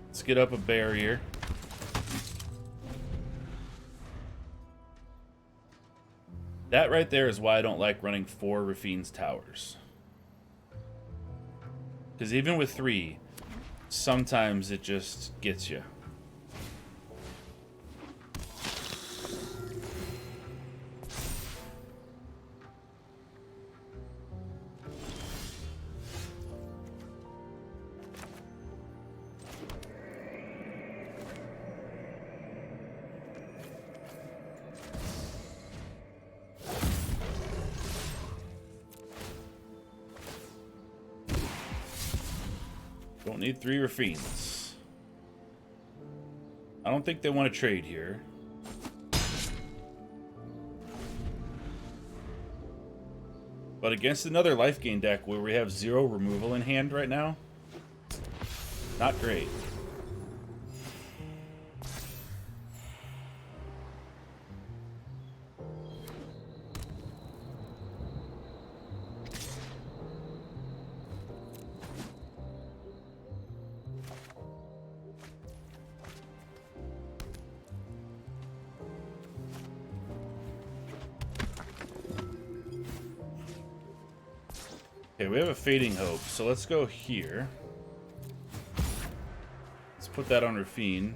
Let's get up a barrier. That right there is why I don't like running 4 Raffine's towers. Because even with 3, sometimes it just gets you. Don't need 3 Raffines. I don't think they want to trade here. But against another life gain deck where we have 0 removal in hand right now, not great. Okay, we have a Fading Hope, so let's go here. Let's put that on Raffine.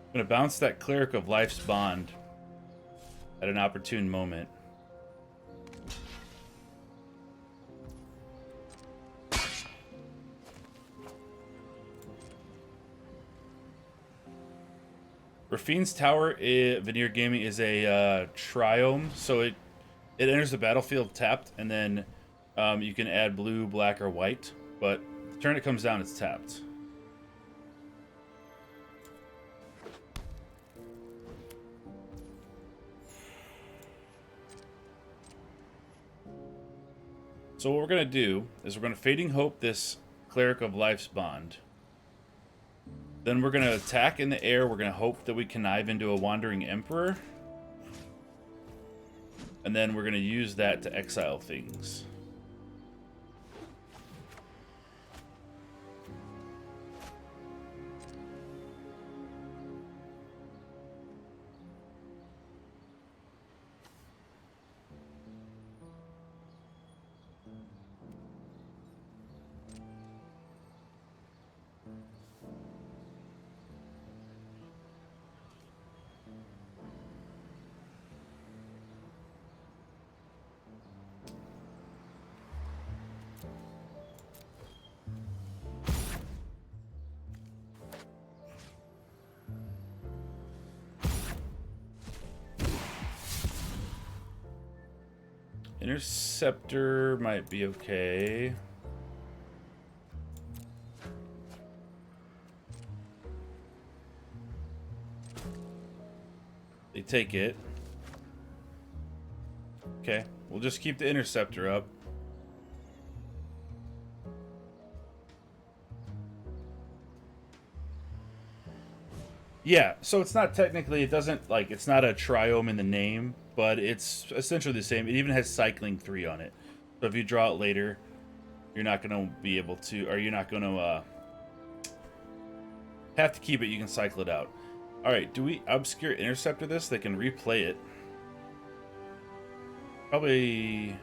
I'm gonna bounce that Cleric of Life's Bond at an opportune moment. Raffine's Tower, Veneer Gaming, is a triome, so it enters the battlefield tapped, and then you can add blue, black, or white, but the turn it comes down, it's tapped. So what we're going to do is we're going to Fading Hope this Cleric of Life's Bond. Then we're going to attack in the air. We're going to hope that we connive into a Wandering Emperor. And then we're going to use that to exile things. Interceptor might be okay. They take it. Okay, we'll just keep the Interceptor up. Yeah, so it's not technically, it doesn't, like, it's not a triome in the name, but it's essentially the same. It even has cycling 3 on it. So if you draw it later, you're not going to be able to, or you're not going to have to keep it. You can cycle it out. All right, do we Obscura Interceptor this? They can replay it. Probably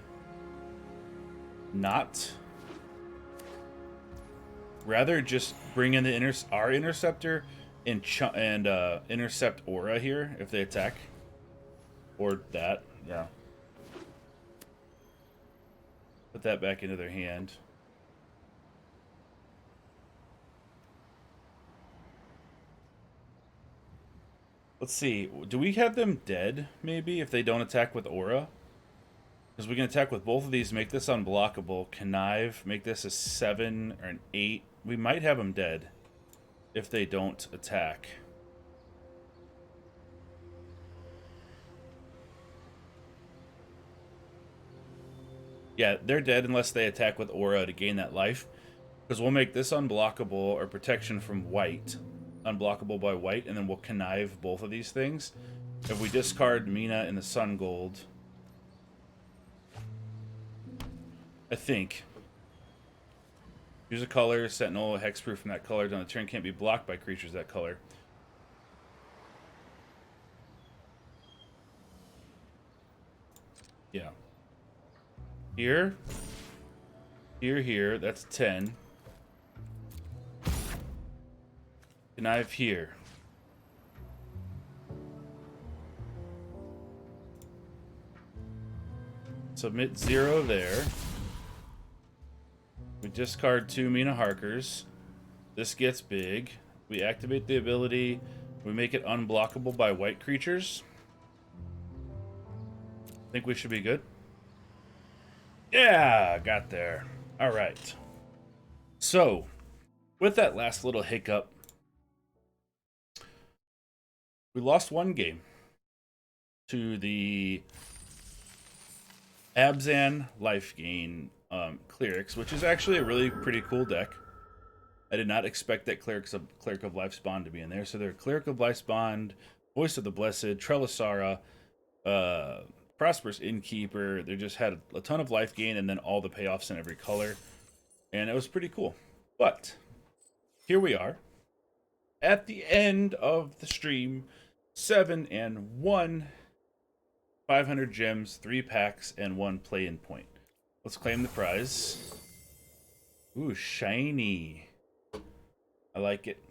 not. Rather just bring in the our Interceptor and intercept Aura here if they attack. Or that, yeah. Put that back into their hand. Let's see. Do we have them dead, maybe, if they don't attack with Aura? Because we can attack with both of these, make this unblockable. Connive, make this a 7 or an 8. We might have them dead if they don't attack. Yeah, they're dead unless they attack with Aura to gain that life. Because we'll make this unblockable, or protection from white, unblockable by white, and then we'll connive both of these things. If we discard Mina and the Sun Gold, I think. Use a color, Sentinel, hexproof from that color. On the turn, can't be blocked by creatures that color. Yeah. Here. Here. That's 10. Connive here. Submit 0 there. We discard 2 Mina Harkers. This gets big. We activate the ability. We make it unblockable by white creatures. Think we should be good? Yeah, got there. All right. So, with that last little hiccup, we lost one game to the Abzan Life Gain Clerics, which is actually a really pretty cool deck. I did not expect that Cleric of Life's Bond to be in there. So they're Cleric of Life's Bond, Voice of the Blessed, Trelisara, Prosperous Innkeeper. They just had a ton of life gain and then all the payoffs in every color. And it was pretty cool. But here we are at the end of the stream. 7-1, 500 gems, 3 packs, and 1 play-in point. Let's claim the prize. Ooh, shiny. I like it.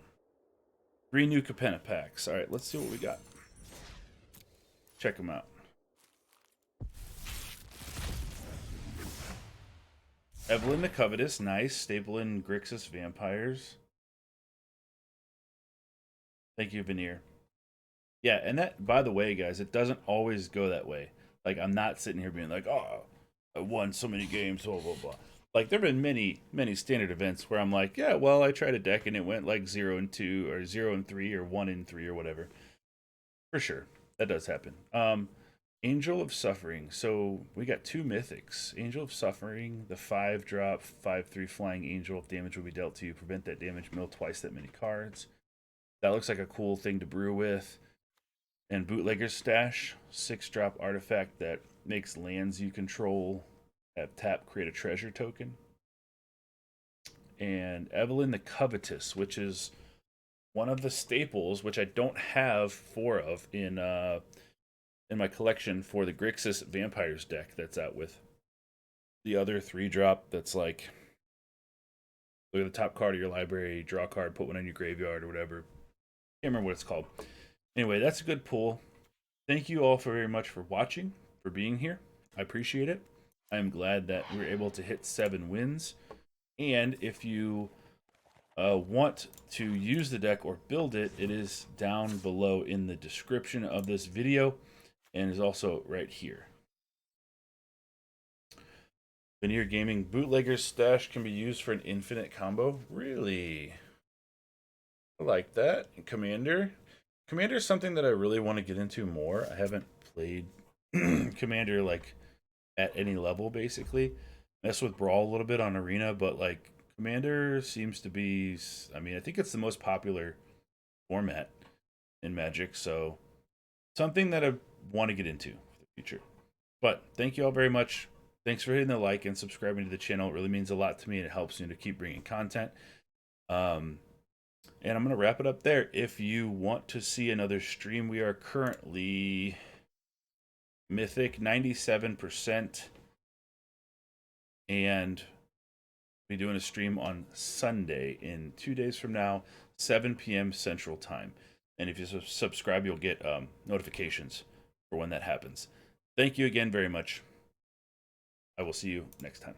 3 new Capenna packs. All right, let's see what we got. Check them out. Evelyn the Covetous, nice. Staple in Grixis Vampires. Thank you, Veneer. Yeah, and that, by the way, guys, it doesn't always go that way. Like, I'm not sitting here being like, oh, I won so many games, blah, blah, blah. Like, there have been many standard events where I'm like, yeah, well, I tried a deck and it went like 0-2 or 0-3 or 1-3 or whatever. For sure. That does happen. Angel of Suffering. So we got 2 mythics. Angel of Suffering, the 5-drop, 5/3 flying angel. If damage will be dealt to you, prevent that damage, mill twice that many cards. That looks like a cool thing to brew with. And Bootlegger's Stash, 6-drop artifact that makes lands you control at tap create a treasure token. And Evelyn the Covetous, which is one of the staples, which I don't have 4 of in my collection for the Grixis Vampires deck that's out with the other 3-drop that's like, look at the top card of your library, draw a card, put one in your graveyard or whatever. Can't remember what it's called. Anyway, that's a good pull. Thank you all very much for watching, for being here. I appreciate it. I am glad that we were able to hit 7 wins. And if you want to use the deck or build it, it is down below in the description of this video and is also right here. Veneer Gaming, Bootlegger's Stash can be used for an infinite combo. Really? I like that. And Commander is something that I really want to get into more. I haven't played Commander like at any level, basically. Mess with Brawl a little bit on Arena, but like Commander seems to be, I mean, I think it's the most popular format in Magic, so something that I want to get into for the future. But thank you all very much. Thanks for hitting the like and subscribing to the channel. It really means a lot to me and it helps me to keep bringing content. And I'm going to wrap it up there. If you want to see another stream, we are currently Mythic 97%. And we'll be doing a stream on Sunday in 2 days from now, 7 p.m. Central Time. And if you subscribe, you'll get notifications for when that happens. Thank you again very much. I will see you next time.